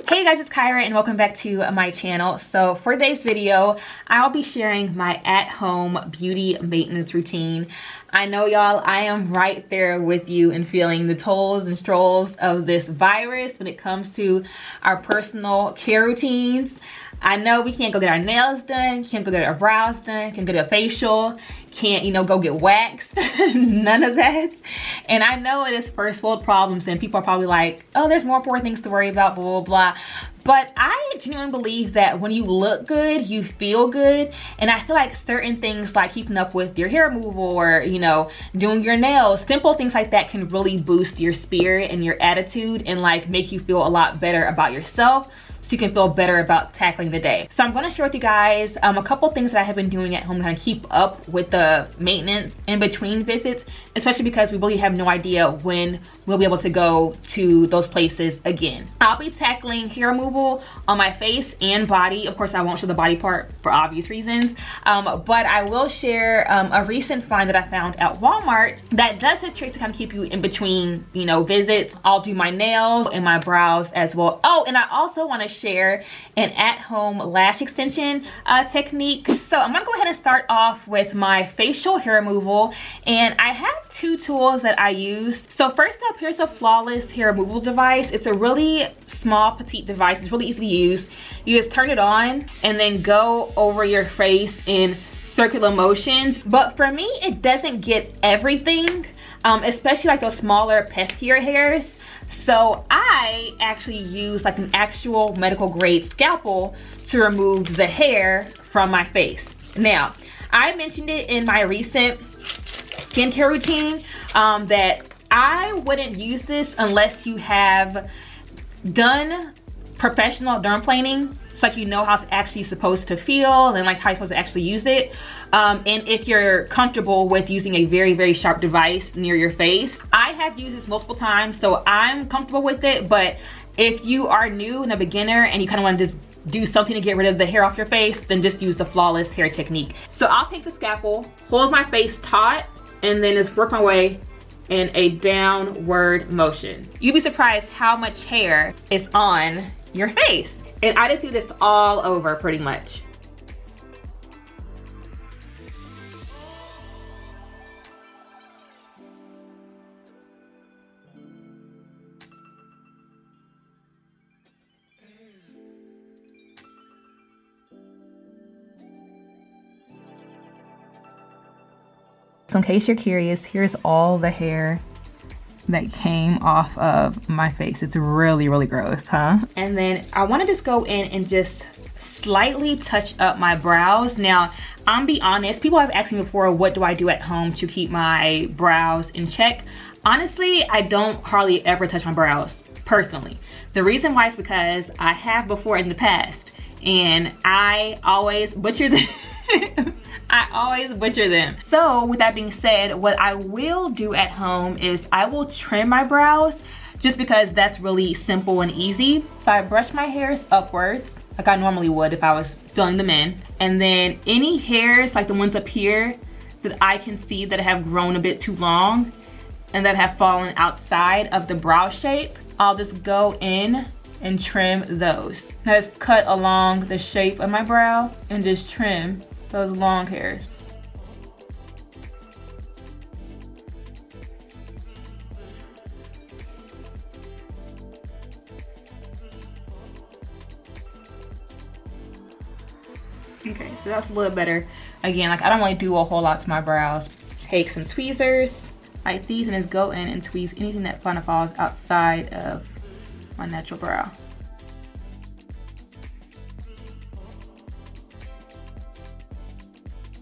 Hey guys, it's Kyra and welcome back to my channel. So for today's video, I'll be sharing my at-home beauty maintenance routine. I know y'all, I am right there with you in feeling the tolls and strolls of this virus when it comes to our personal care routines. I know we can't go get our nails done, can't go get our brows done, can't get a facial, can't, go get waxed, none of that. And I know it is first world problems and people are probably like, oh, there's more important things to worry about, blah, blah, blah. But I genuinely believe that when you look good, you feel good. And I feel like certain things like keeping up with your hair removal or, doing your nails, simple things like that can really boost your spirit and your attitude and like make you feel a lot better about yourself, so you can feel better about tackling the day. So I'm gonna share with you guys a couple things that I have been doing at home to kind of keep up with the maintenance in between visits, especially because we really have no idea when we'll be able to go to those places again. I'll be tackling hair removal on my face and body. Of course, I won't show the body part for obvious reasons, but I will share a recent find that I found at Walmart that does a trick to kind of keep you in between, visits. I'll do my nails and my brows as well. Oh, and I also want to share an at-home lash extension technique. So I'm gonna go ahead and start off with my facial hair removal, and I have two tools that I use. So first up, here's a flawless hair removal device. It's a really small petite device. It's really easy to use. You just turn it on and then go over your face in circular motions. But for me, it doesn't get everything, especially like those smaller peskier hairs. So I actually use like an actual medical grade scalpel to remove the hair from my face. Now, I mentioned it in my recent skincare routine that I wouldn't use this unless you have done professional dermaplaning. It's like you know how it's actually supposed to feel and like how you're supposed to actually use it. And if you're comfortable with using a very, very sharp device near your face. I have used this multiple times, so I'm comfortable with it. But if you are new and a beginner and you kind of want to just do something to get rid of the hair off your face, then just use the flawless hair technique. So I'll take the scalpel, hold my face taut, and then just work my way in a downward motion. You'd be surprised how much hair is on your face. And I just do this all over pretty much. So in case you're curious, here's all the hair that came off of my face. It's really, really gross, huh? And then I want to just go in and just slightly touch up my brows. Now, I'm be honest, people have asked me before, what do I do at home to keep my brows in check? Honestly, I don't hardly ever touch my brows, personally. The reason why is because I have before in the past, and I always butcher them. I always butcher them. So with that being said, what I will do at home is I will trim my brows just because that's really simple and easy. So I brush my hairs upwards like I normally would if I was filling them in. And then any hairs like the ones up here that I can see that have grown a bit too long and that have fallen outside of the brow shape, I'll just go in and trim those. I just cut along the shape of my brow and just trim those long hairs. Okay, so that's a little better. Again, like I don't really do a whole lot to my brows. Take some tweezers like these and just go in and tweeze anything that kind of falls outside of my natural brow.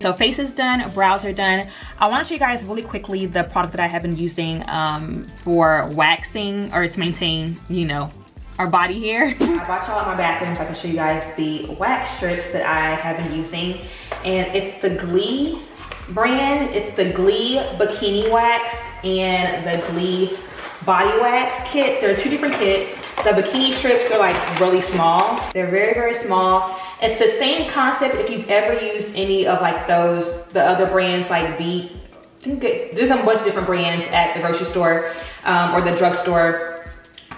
So face is done, brows are done. I want to show you guys really quickly the product that I have been using for waxing or to maintain, our body hair. I brought y'all out my bathroom so I can show you guys the wax strips that I have been using. And it's the Glee brand. It's the Glee Bikini Wax and the Glee Body Wax kit. There are two different kits. The bikini strips are like really small. They're very, very small. It's the same concept if you've ever used any of like the other brands like there's a bunch of different brands at the grocery store or the drugstore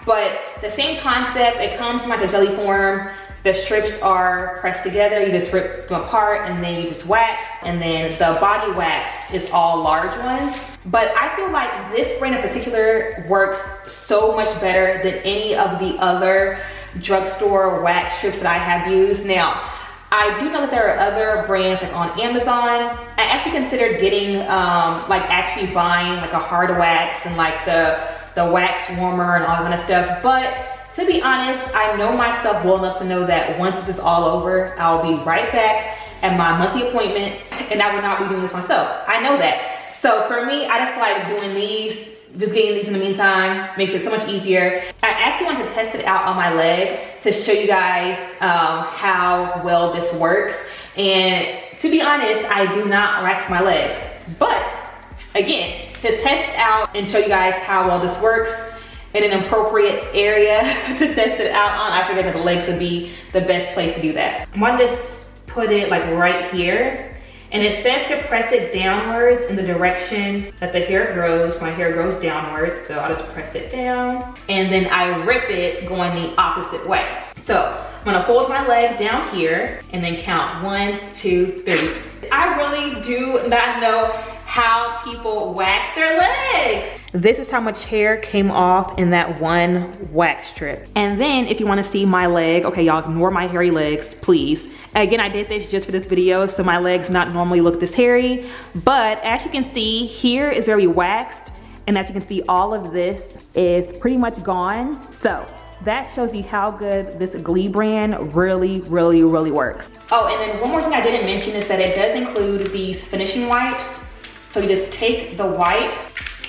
But the same concept, it comes in like a jelly form. The strips are pressed together, you just rip them apart and then you just wax, and then the body wax is all large ones. But I feel like this brand in particular works so much better than any of the other drugstore wax strips that I have used. Now, I do know that there are other brands like on Amazon. I actually considered getting, like actually buying like a hard wax and like the wax warmer and all that kind of stuff. But to be honest, I know myself well enough to know that once this is all over, I'll be right back at my monthly appointments and I will not be doing this myself. I know that. So for me, I just feel like doing these, just getting these in the meantime, makes it so much easier. I actually wanted to test it out on my leg to show you guys how well this works. And to be honest, I do not wax my legs. But again, to test out and show you guys how well this works, in an appropriate area to test it out on, I figured that the legs would be the best place to do that. I'm gonna just put it like right here, and it says to press it downwards in the direction that the hair grows. My hair grows downwards, so I'll just press it down, and then I rip it going the opposite way. So I'm gonna hold my leg down here and then count 1, 2, 3. I really do not know how people wax their legs. This is how much hair came off in that one wax strip. And then if you wanna see my leg, okay, y'all ignore my hairy legs, please. Again, I did this just for this video, so my legs not normally look this hairy. But as you can see, here is very waxed. And as you can see, all of this is pretty much gone. So that shows you how good this Glee brand really works. Oh, and then one more thing I didn't mention is that it does include these finishing wipes. So you just take the wipe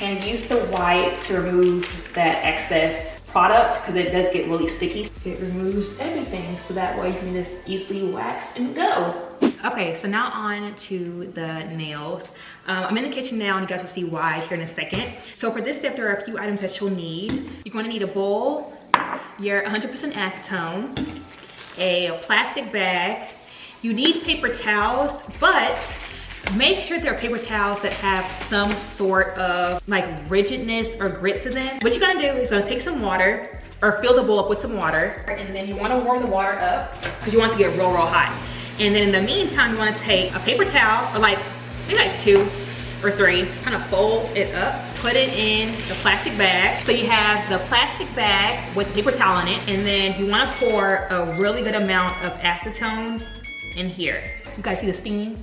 and use the wipe to remove that excess product, because it does get really sticky. It removes everything, so that way you can just easily wax and go. Okay, so now on to the nails. I'm in the kitchen now, and you guys will see why here in a second. So for this step, there are a few items that you'll need. You're gonna need a bowl, your 100% acetone, a plastic bag. You need paper towels, but make sure there are paper towels that have some sort of like rigidness or grit to them. What you're gonna do is gonna take some water, or fill the bowl up with some water, and then you wanna warm the water up because you want it to get real hot. And then in the meantime, you wanna take a paper towel, or like maybe like 2 or 3, kind of fold it up, put it in the plastic bag. So you have the plastic bag with paper towel in it, and then you wanna pour a really good amount of acetone in here. You guys see the steam?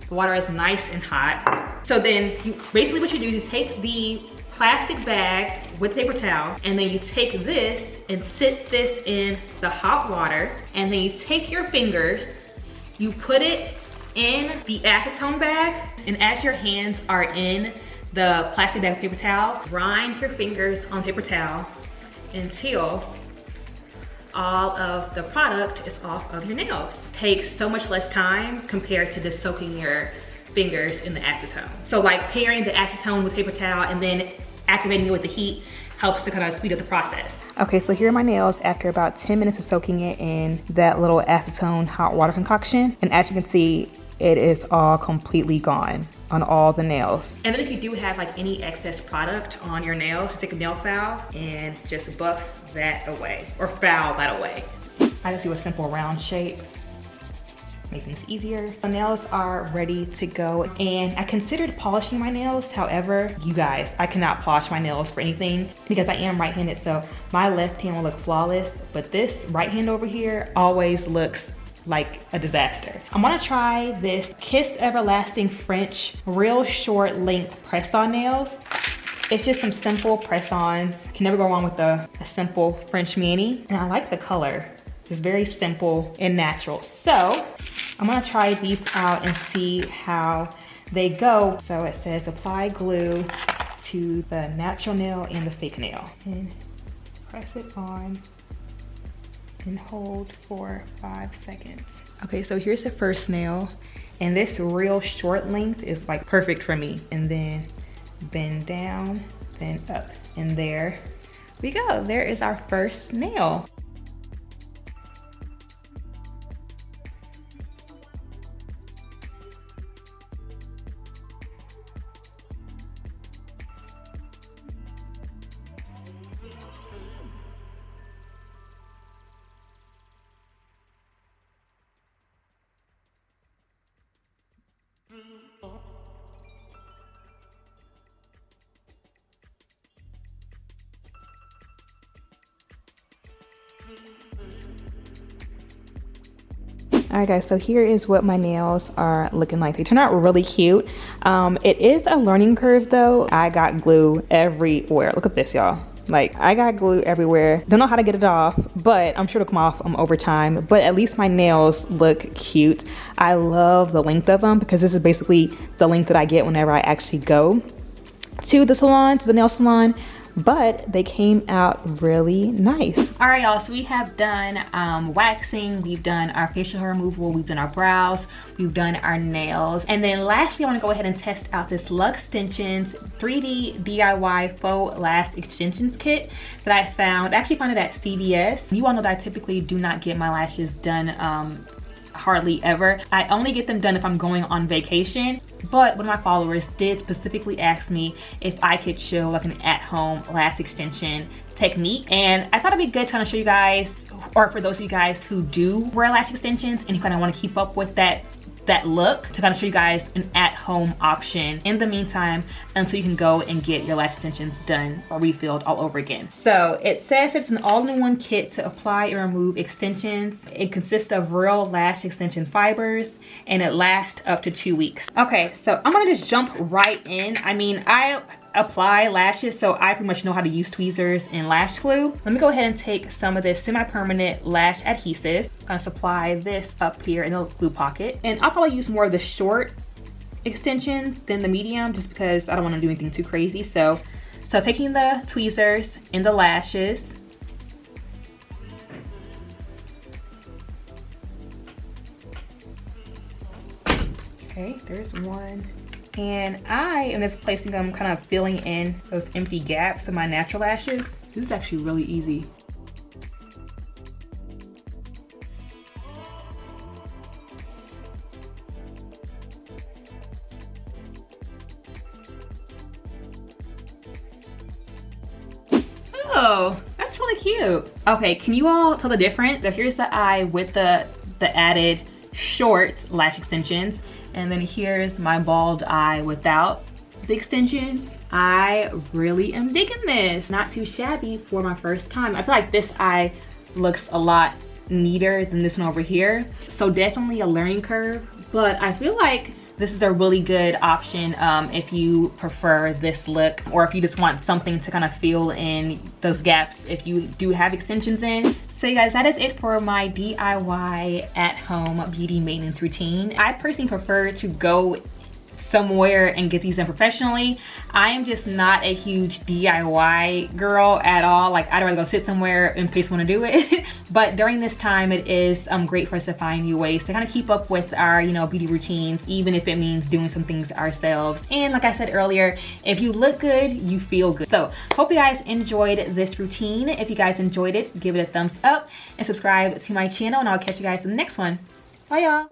The water is nice and hot. So then basically what you do is you take the plastic bag with paper towel, and then you take this and sit this in the hot water, and then you take your fingers, you put it in the acetone bag, and as your hands are in the plastic bag with paper towel, grind your fingers on paper towel until all of the product is off of your nails. Takes so much less time compared to just soaking your fingers in the acetone. So like pairing the acetone with paper towel and then activating it with the heat helps to kind of speed up the process. Okay, so here are my nails after about 10 minutes of soaking it in that little acetone hot water concoction. And as you can see, it is all completely gone on all the nails. And then if you do have like any excess product on your nails, take a nail file and just buff that away, or file that away. I just do a simple round shape, make things easier. The nails are ready to go, and I considered polishing my nails. However, you guys, I cannot polish my nails for anything because I am right-handed, so my left hand will look flawless, but this right hand over here always looks like a disaster. I'm gonna try this Kiss Everlasting French real short length press-on nails. It's just some simple press-ons. Can never go wrong with a simple French mani. And I like the color. Just very simple and natural. So I'm gonna try these out and see how they go. So it says apply glue to the natural nail and the fake nail. And press it on and hold for 5 seconds. Okay, so here's the first nail. And this real short length is like perfect for me. And then bend down, then up. And there we go. There is our first nail. Alright guys, so here is what my nails are looking like. They turn out really cute. It is a learning curve though. I got glue everywhere. Look at this, y'all. Like, I got glue everywhere. Don't know how to get it off, but I'm sure it'll come off over time. But at least my nails look cute. I love the length of them because this is basically the length that I get whenever I actually go to the salon, to the nail salon. But they came out really nice. All right, y'all, so we have done waxing, we've done our facial hair removal, we've done our brows, we've done our nails. And then lastly, I wanna go ahead and test out this Luxe Extensions 3D DIY Faux Lash Extensions Kit that I found. I actually found it at CVS. You all know that I typically do not get my lashes done hardly ever. I only get them done if I'm going on vacation, but one of my followers did specifically ask me if I could show like an at-home lash extension technique, and I thought it'd be good to kind of show you guys, or for those of you guys who do wear lash extensions and you kind of want to keep up with that look, to kind of show you guys an at-home option in the meantime until you can go and get your lash extensions done or refilled all over again. So it says it's an all-in-one kit to apply and remove extensions. It consists of real lash extension fibers and it lasts up to 2 weeks. Okay, so I'm gonna just jump right in. I mean, I apply lashes, so I pretty much know how to use tweezers and lash glue. Let me go ahead and take some of this semi-permanent lash adhesive. I'm gonna supply this up here in the glue pocket, and I'll probably use more of the short extensions than the medium just because I don't want to do anything too crazy. So taking the tweezers and the lashes, okay, there's one. And I am just placing them, kind of filling in those empty gaps of my natural lashes. This is actually really easy. Oh, that's really cute. Okay, can you all tell the difference? So here's the eye with the added short lash extensions. And then here's my bald eye without the extensions. I really am digging this. Not too shabby for my first time. I feel like this eye looks a lot neater than this one over here. So definitely a learning curve, but I feel like this is a really good option if you prefer this look, or if you just want something to kind of fill in those gaps if you do have extensions in. So you guys, that is it for my DIY at-home beauty maintenance routine. I personally prefer to go somewhere and get these done professionally. I am just not a huge DIY girl at all. Like, I'd rather go sit somewhere in case I want to do it. But during this time, it is great for us to find new ways to kind of keep up with our, you know, beauty routines, even if it means doing some things ourselves. And like I said earlier, if you look good, you feel good. So hope you guys enjoyed this routine. If you guys enjoyed it, give it a thumbs up and subscribe to my channel, and I'll catch you guys in the next one. Bye, y'all.